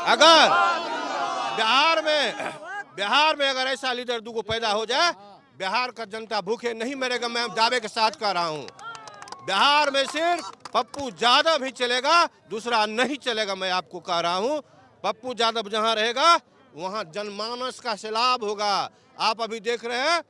अगर बिहार में अगर ऐसा लीडर दूगो पैदा हो जाए, बिहार का जनता भूखे नहीं मरेगा। मैं दावे के साथ कह रहा हूँ, बिहार में सिर्फ पप्पू यादव ही चलेगा, दूसरा नहीं चलेगा। मैं आपको कह रहा हूँ, पप्पू यादव जहाँ रहेगा वहाँ जनमानस का सैलाब होगा। आप अभी देख रहे हैं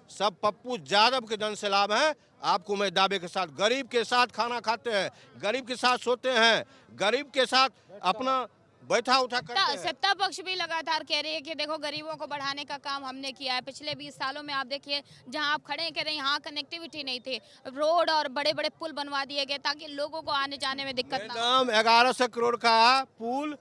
सब पप्पू यादव के जन सैलाब हैं। आपको मैं दावे के साथ, गरीब के साथ खाना खाते हैं, गरीब के साथ सोते हैं, गरीब के साथ अपना बैठा उठा करते हैं। सत्ता पक्ष भी लगातार कह रही है कि देखो गरीबों को बढ़ाने का काम हमने किया है। पिछले 20 सालों में आप देखिए, जहां आप खड़े कह रहे हैं यहाँ कनेक्टिविटी नहीं थी, रोड और बड़े बड़े पुल बनवा दिए गए ताकि लोगों को आने जाने में दिक्कत ना हो। 1100 करोड़ का पुल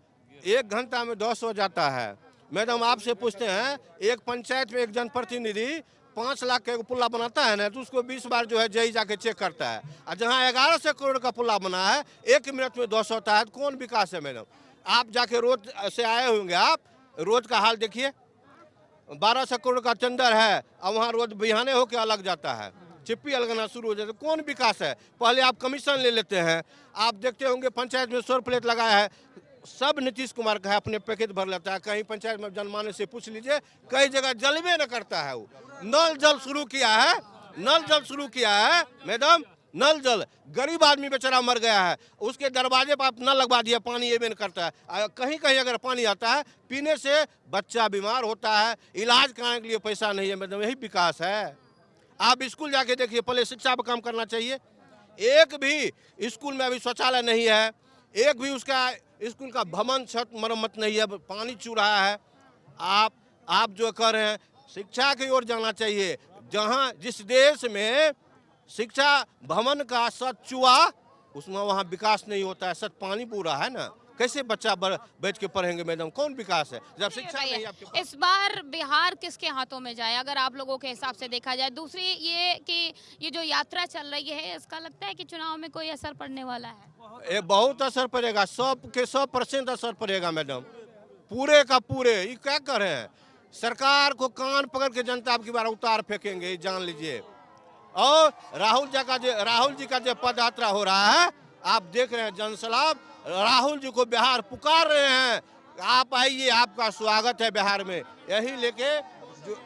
1 घंटा में 200 हो जाता है। मैडम आपसे पूछते हैं, एक पंचायत में एक जनप्रतिनिधि 5 लाख का पुल्ला बनाता है ना, तो उसको 20 बार जो है जही जाके चेक करता है। और जहाँ 1100 करोड़ का पुल्ला बना है 1 मिनट में 200 होता है, तो कौन विकास है मैडम? आप जाके रोड से आए होंगे, आप रोड का हाल देखिए। 1200 करोड़ का टेंडर है और वहाँ रोड बिहाने होकर अलग जाता है, चिप्पी अलगना शुरू हो जाता है। कौन विकास है? पहले आप कमीशन ले लेते हैं। आप देखते होंगे पंचायत में सौर प्लेट लगाया है, सब नीतीश कुमार का है, अपने पैकेट भर लेता है। कहीं पंचायत में जनमानस से पूछ लीजिए, कई जगह जलवे न करता है। वो नल जल शुरू किया है, नल जल शुरू किया है मैडम, नल जल। गरीब आदमी बेचारा मर गया है, उसके दरवाजे पर आप नल लगवा दिया, पानी ये भी नहीं करता है। कहीं कहीं अगर पानी आता है, पीने से बच्चा बीमार होता है, इलाज कराने के लिए पैसा नहीं है मैडम। यही विकास है। आप स्कूल जाके देखिए, पहले शिक्षा पर काम करना चाहिए। एक भी स्कूल में अभी शौचालय नहीं है, एक भी उसका स्कूल का भवन छत मरम्मत नहीं है, पानी चू रहा है। आप जो कह रहे हैं, शिक्षा की ओर जाना चाहिए। जहां जिस देश में शिक्षा भवन का सत चुआ, उसमें वहाँ विकास नहीं होता है। सत पानी पूरा है ना, कैसे बच्चा बैठ के पढ़ेंगे मैडम? कौन विकास है जब शिक्षा नहीं आपके पास? इस बार बिहार किसके हाथों में जाए अगर आप लोगों के हिसाब से देखा जाए? दूसरी ये कि ये जो यात्रा चल रही है, इसका लगता है कि चुनाव में कोई असर पड़ने वाला है? ये बहुत असर पड़ेगा, 100% असर पड़ेगा मैडम, पूरे का पूरे। ये क्या कर रहे हैं? सरकार को कान पकड़ के जनता आपकी बार उतार फेंकेंगे, जान लीजिए। और राहुल जी का जो पद यात्रा हो रहा है, आप देख रहे हैं जनसैलाब, राहुल जी को बिहार पुकार रहे हैं, आप आइए, आपका स्वागत है बिहार में। यही लेके जो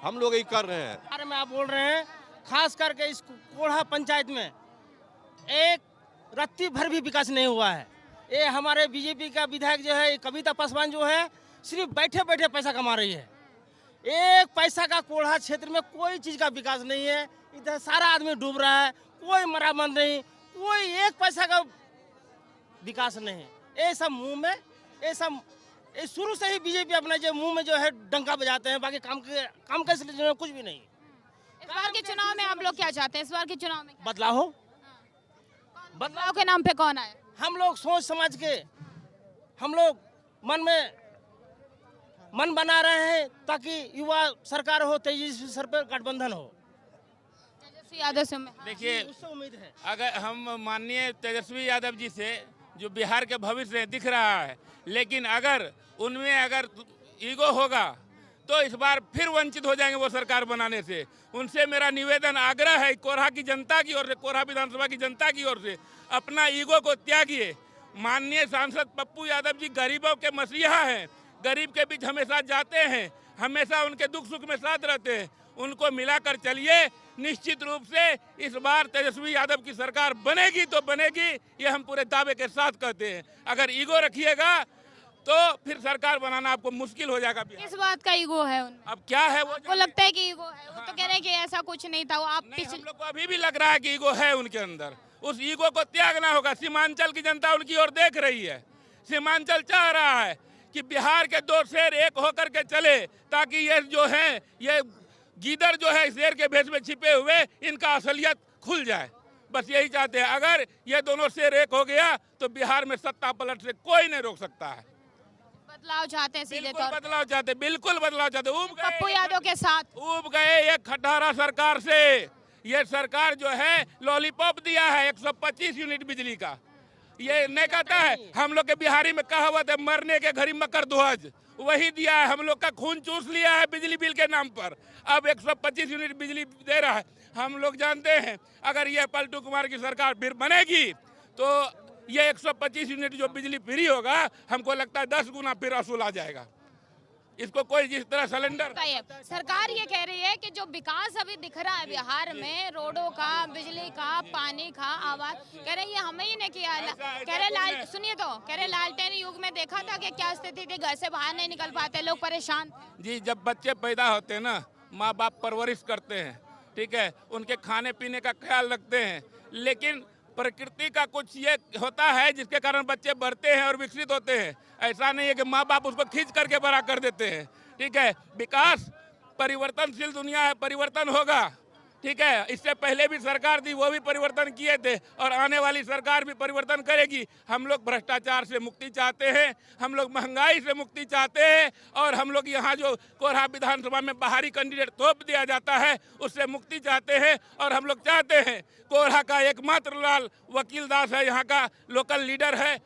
हम लोग ये कर रहे हैं। बिहार में आप बोल रहे हैं, खास करके इस कोढ़ा पंचायत में एक रत्ती भर भी विकास नहीं हुआ है। ये हमारे बीजेपी का विधायक जो है, कविता पासवान जो है, सिर्फ बैठे बैठे पैसा कमा रही है। एक पैसा का कोढ़ा क्षेत्र में कोई चीज का विकास नहीं है। इधर सारा आदमी डूब रहा है, कोई मरम्मत नहीं, कोई एक पैसा का विकास नहीं। ये सब मुंह में, ये सब शुरू से ही बीजेपी अपना जो मुंह में जो है डंका बजाते हैं, बाकी काम कैसे जो है कुछ भी नहीं। इस बार के चुनाव में आप लोग क्या चाहते हैं? इस बार के चुनाव में बदलाव हो, बदलाव के नाम पे कौन आए? हम लोग सोच समझ के हम लोग मन बना रहे हैं ताकि युवा सरकार हो, तेजस्वी सर पर गठबंधन हो। तेजस्वी यादव से देखिए, उससे उम्मीद है। अगर हम माननीय तेजस्वी यादव जी से जो बिहार के भविष्य दिख रहा है, लेकिन अगर उनमें अगर ईगो होगा तो इस बार फिर वंचित हो जाएंगे वो सरकार बनाने से। उनसे मेरा निवेदन आग्रह है, कोढ़ा की जनता की ओर से, कोढ़ा विधानसभा की जनता की ओर से, अपना ईगो को त्यागिए। माननीय सांसद पप्पू यादव जी गरीबों के मसीहा हैं, गरीब के बीच हमेशा जाते हैं, हमेशा उनके दुख सुख में साथ रहते हैं। उनको मिलाकर चलिए, निश्चित रूप से इस बार तेजस्वी यादव की सरकार बनेगी तो बनेगी, ये हम पूरे दावे के साथ कहते हैं। अगर ईगो रखिएगा तो फिर सरकार बनाना आपको मुश्किल हो जाएगा। किस बात का ईगो है उनमें? अब क्या है वो लगता है कि ईगो है, वो तो कह रहे हैं कि ऐसा कुछ नहीं था। वो आप हम लोग को अभी भी लग रहा है कि ईगो है उनके अंदर। उस ईगो को त्यागना होगा। सीमांचल की जनता उनकी ओर देख रही है। सीमांचल चाह रहा है कि बिहार के 2 शेर एक होकर के चले, ताकि ये जो है, ये गीदड़ जो है शेर के भेष में छिपे हुए, इनका असलियत खुल जाए। बस यही चाहते हैं। अगर ये दोनों शेर एक हो गया तो बिहार में सत्ता पलट से कोई नहीं रोक सकता है। बदलाव चाहते हैं, सीधे तौर बदलाव चाहते, बिल्कुल बदलाव चाहते। पप्पू यादव के साथ ऊब गए ये खटारा सरकार से। ये सरकार जो है लॉलीपॉप दिया है 125 यूनिट बिजली का। ये नहीं कहता है, हम लोग के बिहारी में कहावत है, मरने के घड़ी मकर ध्वज, वही दिया है। हम लोग का खून चूस लिया है बिजली बिल के नाम पर। अब 125 यूनिट बिजली दे रहा है। हम लोग जानते हैं अगर ये पलटू कुमार की सरकार फिर बनेगी तो ये 125 यूनिट जो बिजली फ्री होगा, हमको लगता है 10 गुना फिर वसूल आ जाएगा। इसको कोई जिस तरह सिलेंडर सरकार ये कह रही है कि जो विकास अभी दिख रहा है बिहार में, रोडों का, बिजली का, पानी का, आवाज, कह रहे ये हमें ही ने किया। कह रहे लाल, सुनिए तो, कह रहे लालटेन युग में देखा था कि क्या स्थिति थी, घर से बाहर नहीं निकल पाते लोग, परेशान। जी, जब बच्चे पैदा होते हैं ना, माँ बाप परवरिश करते हैं, ठीक है, उनके खाने पीने का ख्याल रखते हैं, लेकिन प्रकृति का कुछ ये होता है जिसके कारण बच्चे बढ़ते हैं और विकसित होते हैं। ऐसा नहीं है कि माँ बाप उसको खींच करके बड़ा कर देते हैं, ठीक है। विकास परिवर्तनशील दुनिया है, परिवर्तन होगा, ठीक है। इससे पहले भी सरकार थी, वो भी परिवर्तन किए थे, और आने वाली सरकार भी परिवर्तन करेगी। हम लोग भ्रष्टाचार से मुक्ति चाहते हैं, हम लोग महंगाई से मुक्ति चाहते हैं, और हम लोग यहाँ जो कोरहा विधानसभा में बाहरी कैंडिडेट थोप दिया जाता है उससे मुक्ति चाहते हैं। और हम लोग चाहते हैं, कोरहा का एकमात्र लाल वकील दास है, यहाँ का लोकल लीडर है।